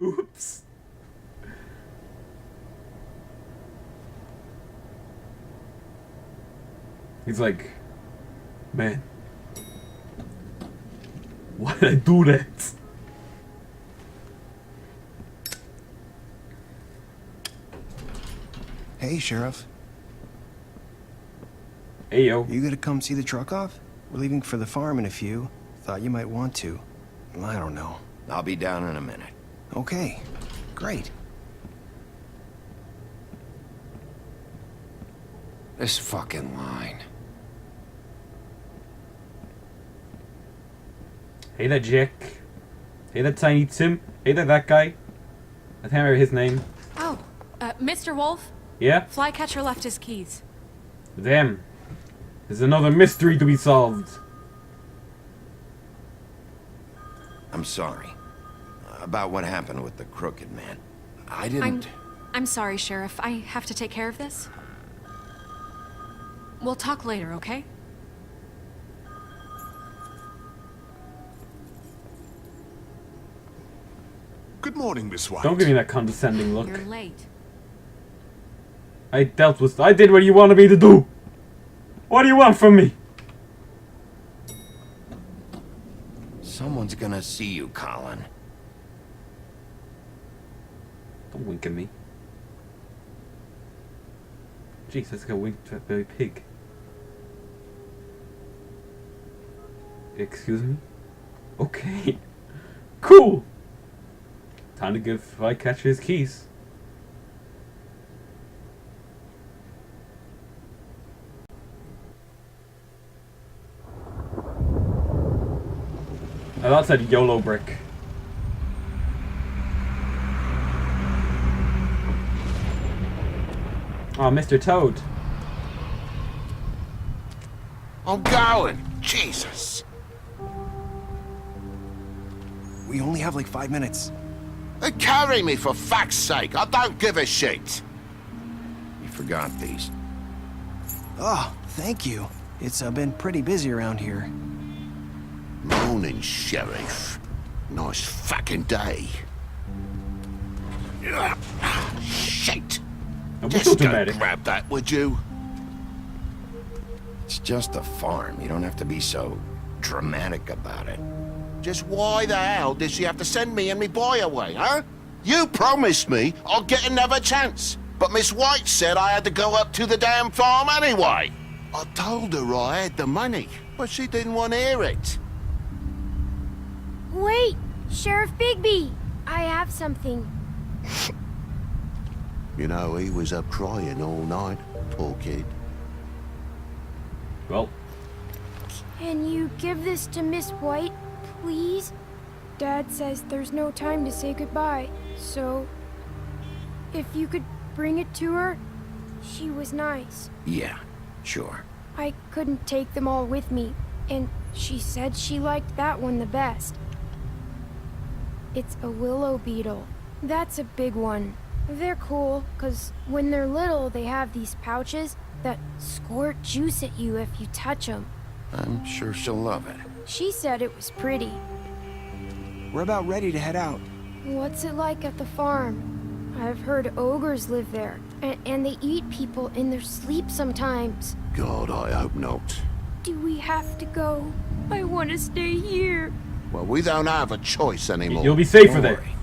Oops. He's like, man, why did I do that? Hey, Sheriff. Hey, yo. You gonna come see the truck off? We're leaving for the farm in a few. Thought you might want to. I don't know. I'll be down in a minute. Okay, great. This fucking line. Hey there, Jack. Hey there, Tiny Tim. Hey there, that guy. I can't remember his name. Oh, Mr. Wolf? Yeah? Flycatcher left his keys. Damn. There's another mystery to be solved. I'm sorry. About what happened with the crooked man. I didn't... I'm sorry, Sheriff. I have to take care of this. We'll talk later, okay? Good morning, Miss White. Don't give me that condescending look. You're late. I did what you wanted me to do. What do you want from me? Someone's gonna see you, Colin. Don't wink at me. Jeez, that's like a wink to a baby pig. Excuse me? Okay. Cool! Time to give Flycatcher his keys. I thought it said YOLO brick. Oh, Mr. Toad. I'm going! Jesus! We only have like 5 minutes. Carry me, for fuck's sake! I don't give a shit! You forgot these. Oh, thank you. It's been pretty busy around here. Morning, Sheriff. Nice fucking day. Shit! And Just so go dramatic. grab that, would you? It's just a farm. You don't have to be so dramatic about it. Just why the hell did she have to send me and me boy away, huh? You promised me I'll get another chance, but Miss White said I had to go up to the damn farm anyway. I told her I had the money, but she didn't want to hear it. Wait, Sheriff Bigby! I have something. You know, he was up crying all night, poor kid. Well, Can you give this to Miss White, please? Dad says there's no time to say goodbye, so... if you could bring it to her, she was nice. Yeah, sure. I couldn't take them all with me, and she said she liked that one the best. It's a willow beetle. That's a big one. They're cool, 'cause when they're little, they have these pouches that squirt juice at you if you touch them. I'm sure she'll love it. She said it was pretty. We're about ready to head out. What's it like at the farm? I've heard ogres live there, and they eat people in their sleep sometimes. God, I hope not. Do we have to go? I want to stay here. Well, we don't have a choice anymore. you'll be safer Don't there. worry.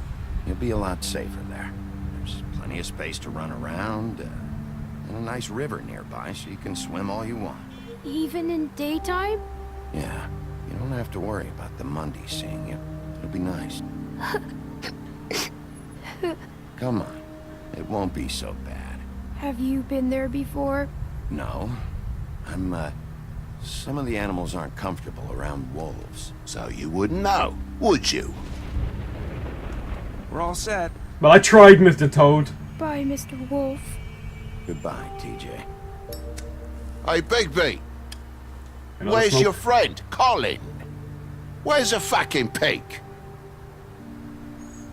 You'll be a lot safer there. There's plenty of space to run around, and a nice river nearby, so you can swim all you want. Even in daytime? Yeah, you don't have to worry about the Monday seeing you. It'll be nice. Come on, it won't be so bad. Have you been there before? No, some of the animals aren't comfortable around wolves. So you wouldn't know, would you? We're all set. well, I tried, Mr. Toad. Bye, Mr. Wolf. Goodbye, TJ. Hey, Bigby, Another where's smoke. your friend, Colin? Where's the fucking pig?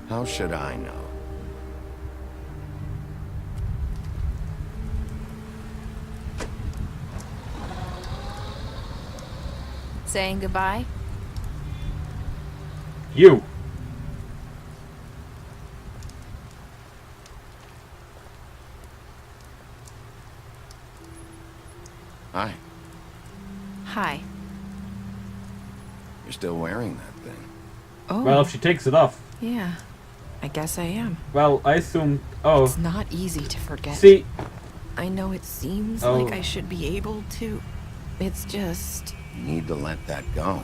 How should I know? Saying goodbye? You. Hi. Hi. You're still wearing that thing. Oh, Well, if she takes it off. yeah. I guess I am. Well, I assumed. Oh, It's not easy to forget. see. I know it seems Oh. like I should be able to. It's just... You need to let that go.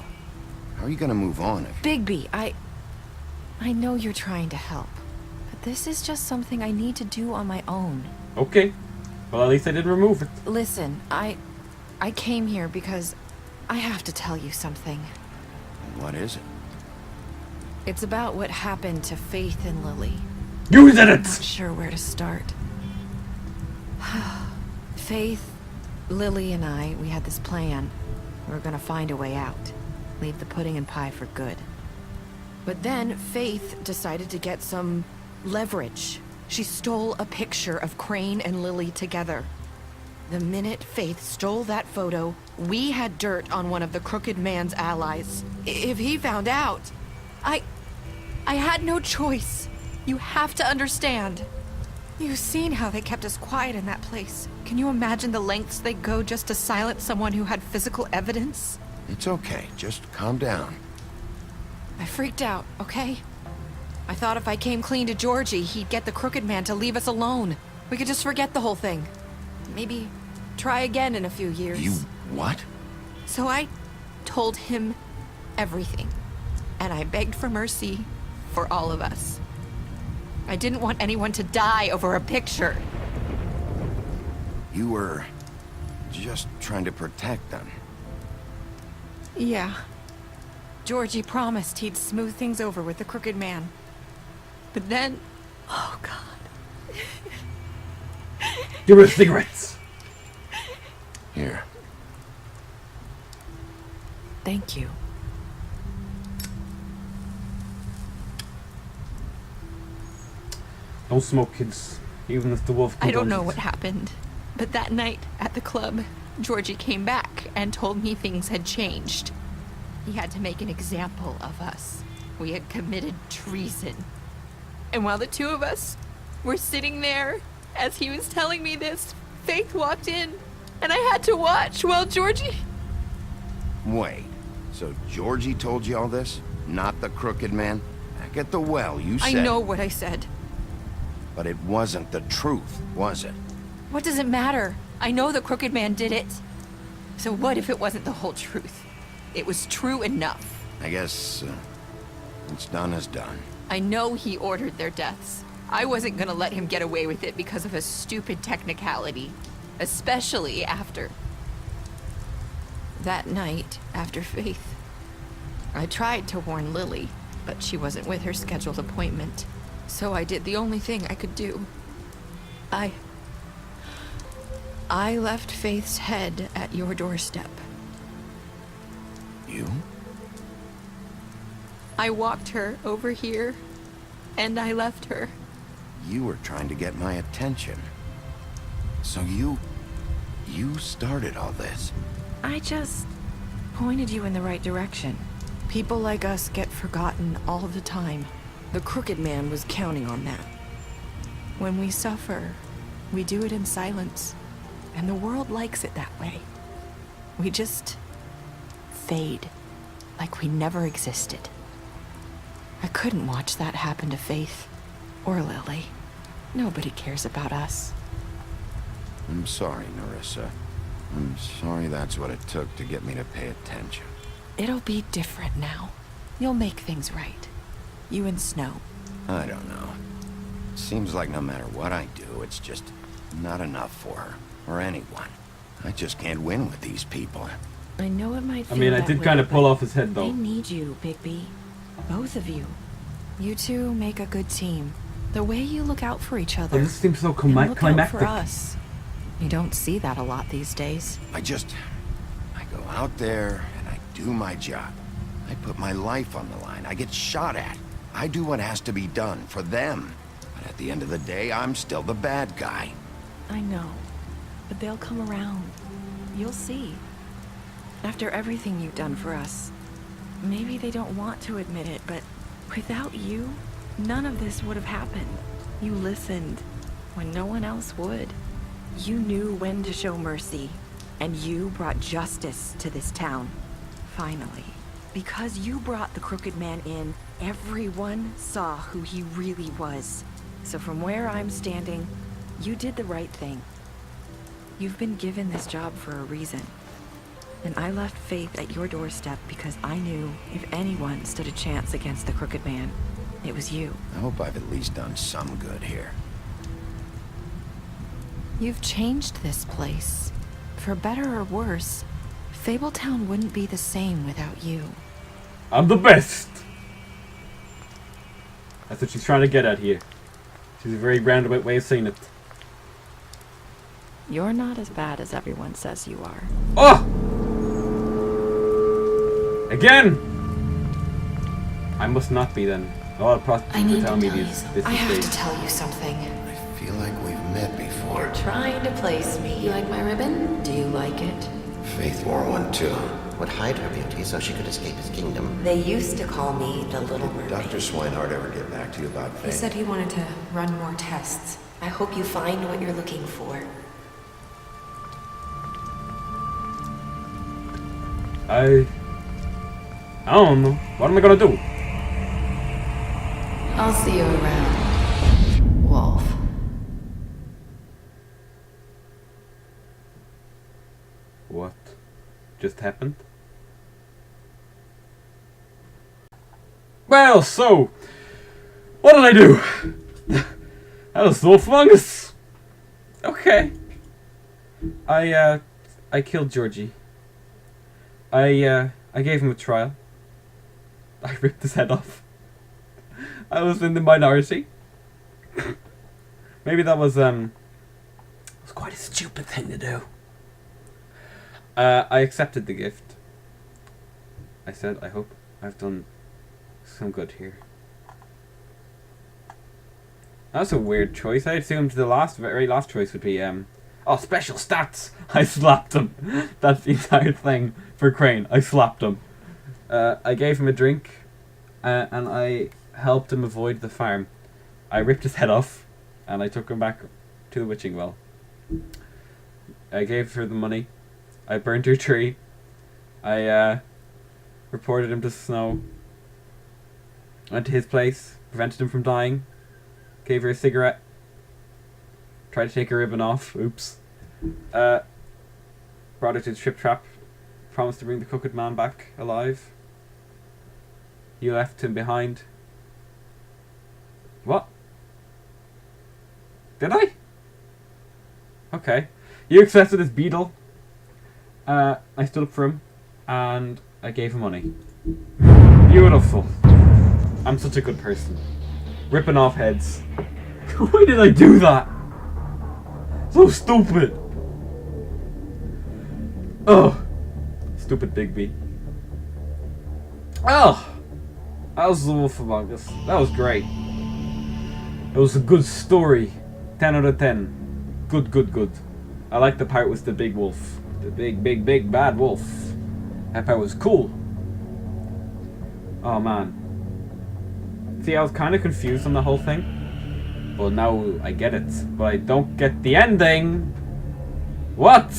How are you gonna move on if... Bigby, I know you're trying to help. But this is just something I need to do on my own. Okay. Well, at least I did remove it. Listen, I came here because I have to tell you something. What is it? It's about what happened to Faith and Lily. You did it! Not sure where to start. Faith, Lily, and I, we had this plan. We were gonna find a way out. Leave the pudding and pie for good. But then Faith decided to get some leverage. She stole a picture of Crane and Lily together. The minute Faith stole that photo, we had dirt on one of the Crooked Man's allies. If he found out, I had no choice. You have to understand. You've seen how they kept us quiet in that place. Can you imagine the lengths they go just to silence someone who had physical evidence? It's okay. Just calm down. I freaked out, okay? I thought if I came clean to Georgie, he'd get the Crooked Man to leave us alone. We could just forget the whole thing. Maybe try again in a few years. You... what? So I told him everything. And I begged for mercy for all of us. I didn't want anyone to die over a picture. You were... just trying to protect them. Yeah. Georgie promised he'd smooth things over with the Crooked Man. But then... oh, God. Give her cigarettes. Here. Thank you. Don't smoke, kids. Even if the wolf. I don't know indulges. what happened, but that night at the club, Georgie came back and told me things had changed. He had to make an example of us. We had committed treason. And while the two of us were sitting there, as he was telling me this, Faith walked in, and I had to watch while Georgie... Wait. So Georgie told you all this? Not the Crooked Man? Back at the well, you said... I know what I said. But it wasn't the truth, was it? What does it matter? I know the Crooked Man did it. So what if it wasn't the whole truth? It was true enough. I guess... what's done is done. I know he ordered their deaths. I wasn't gonna let him get away with it because of a stupid technicality. Especially after... that night, after Faith. I tried to warn Lily, but she wasn't with her scheduled appointment. So I did the only thing I could do. I left Faith's head at your doorstep. You? I walked her over here, and I left her. You were trying to get my attention. So you started all this. I just pointed you in the right direction. People like us get forgotten all the time. The Crooked Man was counting on that. When we suffer, we do it in silence. And the world likes it that way. We just fade, like we never existed. I couldn't watch that happen to Faith or Lily. Nobody cares about us. I'm sorry, Nerissa. I'm sorry that's what it took to get me to pay attention. It'll be different now. You'll make things right. You and Snow. I don't know. It seems like no matter what I do, it's just not enough for her, or anyone. I just can't win with these people. I know it might I feel mean, I that did way, kind of pull but off his head they though. need you, Bigby. Both of you. You two make a good team. The way you look out for each other. Oh, this seems so and look out climactic. for us. You don't see that a lot these days. I go out there and I do my job. I put my life on the line. I get shot at. I do what has to be done for them. But at the end of the day, I'm still the bad guy. I know. But they'll come around. You'll see. After everything you've done for us. Maybe they don't want to admit it, but without you, none of this would have happened. You listened when no one else would. You knew when to show mercy And you brought justice to this town. Finally. Because you brought the Crooked Man in, everyone saw who he really was. So from where I'm standing, you did the right thing. You've been given this job for a reason. And I left Faith at your doorstep because I knew if anyone stood a chance against the Crooked Man, it was you. I hope I've at least done some good here. You've changed this place. For better or worse, Fabletown wouldn't be the same without you. I'm the best! That's what she's trying to get at here. She's a very roundabout way of saying it. You're not as bad as everyone says you are. Oh! Again! I must not be then. A lot of prostitutes are telling me this I have mistake. to tell you something. I feel like we've met before. You're trying to place me. You like my ribbon? Do you like it? Faith wore one too. Would hide her beauty so she could escape his kingdom. They used to call me the Little Mermaid. Dr. Swinehart ever get back to you about Faith? He said he wanted to run more tests. I hope you find what you're looking for. I don't know. What am I gonna do? I'll see you around, Wolf. What just happened? Well, so what did I do? That was so fungus. Okay. I killed Georgie. I gave him a trial. I ripped his head off. I was in the minority. Maybe that was quite a stupid thing to do. I accepted the gift. I said, I hope I've done some good here. That's a weird choice. I assumed the very last choice would be, oh, special stats! I slapped him. That's the entire thing for Crane. I slapped him. I gave him a drink, and I helped him avoid the farm. I ripped his head off, and I took him back to the witching well. I gave her the money. I burned her tree. I reported him to Snow. Went to his place, prevented him from dying. Gave her a cigarette. Tried to take her ribbon off. Oops. Brought her to the Trip Trap. Promised to bring the Crooked Man back alive. You left him behind. What? Did I? Okay. You accepted his beetle. I stood up for him. And I gave him money. Beautiful. I'm such a good person. Ripping off heads. Why did I do that? So stupid. Oh. Stupid Bigby. Oh. That was The Wolf Among Us. That was great. It was a good story. 10 out of 10. Good, good, good. I like the part with the big wolf. The big bad wolf. That part was cool. Oh man. See, I was kind of confused on the whole thing. But now I get it. But I don't get the ending. What?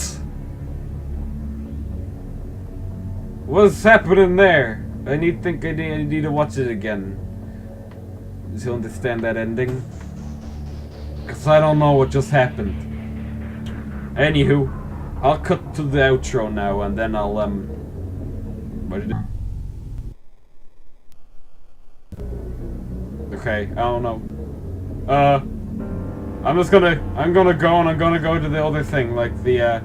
What's happening there? I need to watch it again to understand that ending. Because I don't know what just happened. Anywho, I'll cut to the outro now and then I'll, what did it... Okay, I don't know. I'm gonna go and I'm gonna go to the other thing, like the,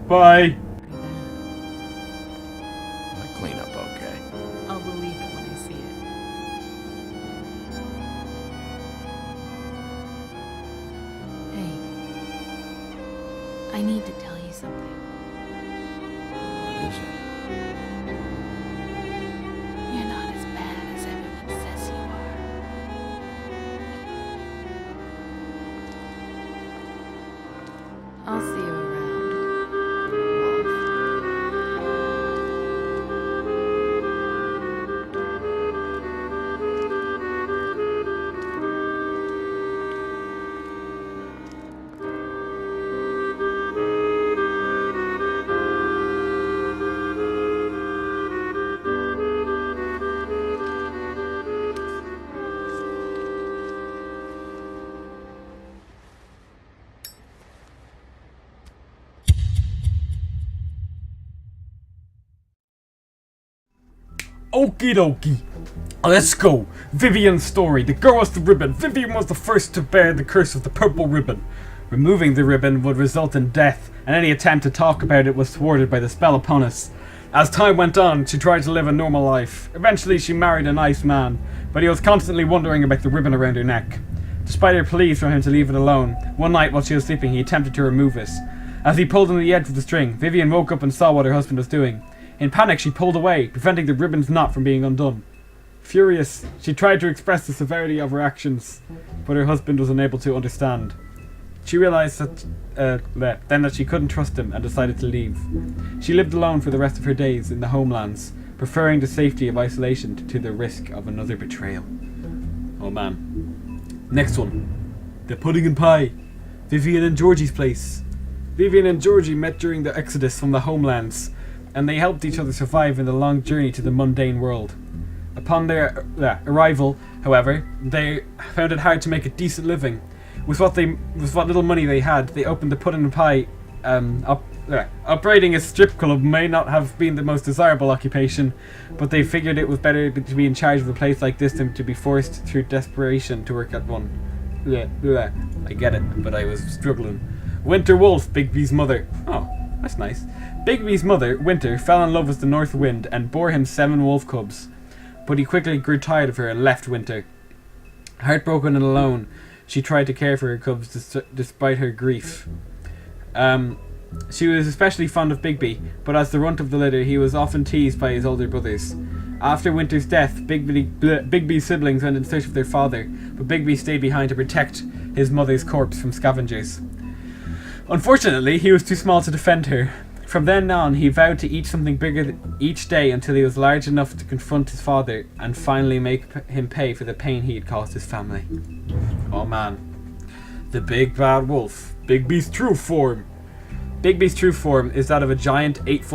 bye! I clean up okay. I'll believe it when I see it. Hey. I need to tell you something. What is it? You're not as bad as everyone says you are. I'll see you around, Wolf. Okie dokie. Let's go. Vivian's story. The girl with the ribbon. Vivian was the first to bear the curse of the purple ribbon. Removing the ribbon would result in death, and any attempt to talk about it was thwarted by the spell upon us. As time went on, she tried to live a normal life. Eventually, she married a nice man, but he was constantly wondering about the ribbon around her neck. Despite her pleas for him to leave it alone, one night while she was sleeping, he attempted to remove it. As he pulled on the edge of the string, Vivian woke up and saw what her husband was doing. In panic, she pulled away, preventing the ribbon's knot from being undone. Furious, she tried to express the severity of her actions, but her husband was unable to understand. She realized then that she couldn't trust him and decided to leave. She lived alone for the rest of her days in the homelands, preferring the safety of isolation to the risk of another betrayal. Oh man. Next one. The Pudding and Pie. Vivian and Georgie's place. Vivian and Georgie met during the exodus from the homelands, and they helped each other survive in the long journey to the mundane world. Upon their arrival, however, they found it hard to make a decent living. With what little money they had, they opened the Pudding and Pie. Operating a strip club may not have been the most desirable occupation, but they figured it was better to be in charge of a place like this than to be forced through desperation to work at one. I get it, but I was struggling. Winter Wolf, Bigby's mother. Oh, that's nice. Bigby's mother, Winter, fell in love with the North Wind and bore him 7 wolf cubs, but he quickly grew tired of her and left Winter. Heartbroken and alone, she tried to care for her cubs despite her grief. She was especially fond of Bigby, but as the runt of the litter, he was often teased by his older brothers. After Winter's death, Bigby's siblings went in search of their father, but Bigby stayed behind to protect his mother's corpse from scavengers. Unfortunately, he was too small to defend her. From then on, he vowed to eat something bigger each day until he was large enough to confront his father and finally make him pay for the pain he had caused his family. Oh man. The Big Bad Wolf. Bigby's true form. Bigby's true form is that of a giant 8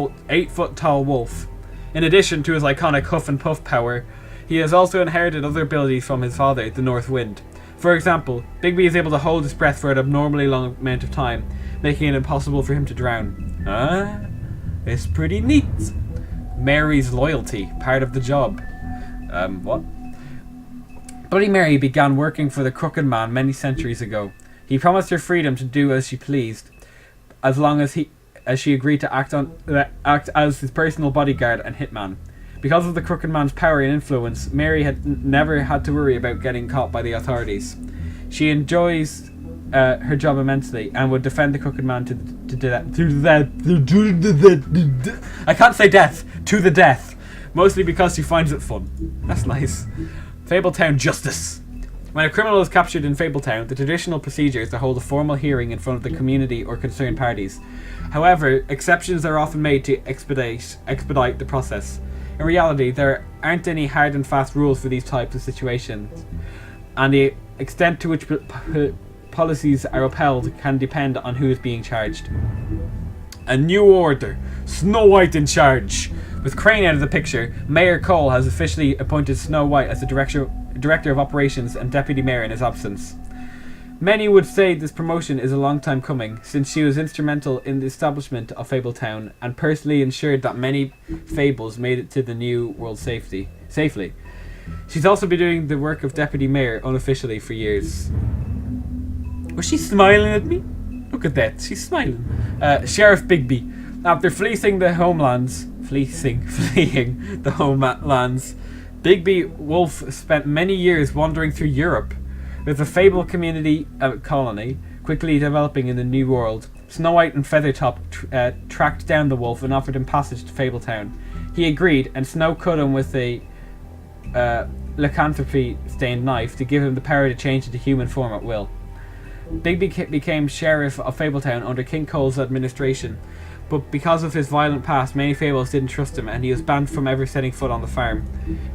foot tall wolf. In addition to his iconic huff and puff power, he has also inherited other abilities from his father, the North Wind. For example, Bigby is able to hold his breath for an abnormally long amount of time, making it impossible for him to drown. It's pretty neat. Mary's loyalty, part of the job. What? Bloody Mary began working for the Crooked Man many centuries ago. He promised her freedom to do as she pleased, as long as she agreed to act as his personal bodyguard and hitman. Because of the Crooked Man's power and influence, Mary had never had to worry about getting caught by the authorities. She enjoys her job immensely and would defend the Crooked Man to I can't say death, to the death, mostly because she finds it fun. That's nice. Fabletown Justice. When a criminal is captured in Fabletown, the traditional procedure is to hold a formal hearing in front of the community or concerned parties. However, exceptions are often made to expedite the process. In reality, there aren't any hard and fast rules for these types of situations, and the extent to which policies are upheld can depend on who is being charged. A new order. Snow White in charge. With Crane out of the picture, Mayor Cole has officially appointed Snow White as the Director of Operations and Deputy Mayor in his absence. Many would say this promotion is a long time coming, since she was instrumental in the establishment of Fabletown and personally ensured that many fables made it to the new world safely. She's also been doing the work of Deputy Mayor unofficially for years. Was she smiling at me? Look at that, she's smiling. Sheriff Bigby. After fleeing the homelands, Bigby Wolf spent many years wandering through Europe. With the Fable community colony quickly developing in the New World, Snow White and Feathertop tracked down the wolf and offered him passage to Fabletown. He agreed, and Snow cut him with a lycanthropy-stained knife to give him the power to change into human form at will. Bigby became sheriff of Fabletown under King Cole's administration, but because of his violent past, many fables didn't trust him, and he was banned from ever setting foot on the farm.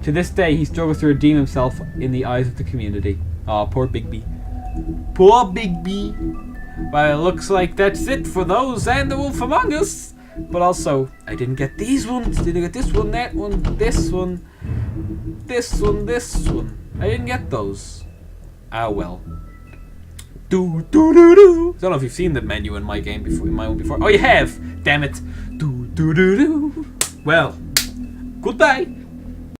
To this day, he struggles to redeem himself in the eyes of the community. Aw, poor Bigby. Poor Bigby. Well, it looks like that's it for those and the Wolf Among Us. But also, I didn't get these ones. Didn't get this one, that one, this one, this one, this one. I didn't get those. Ah well. Do do do do. I don't know if you've seen the menu in my game before. In my own before. Oh, you have. Damn it. Do do do do. Well, goodbye.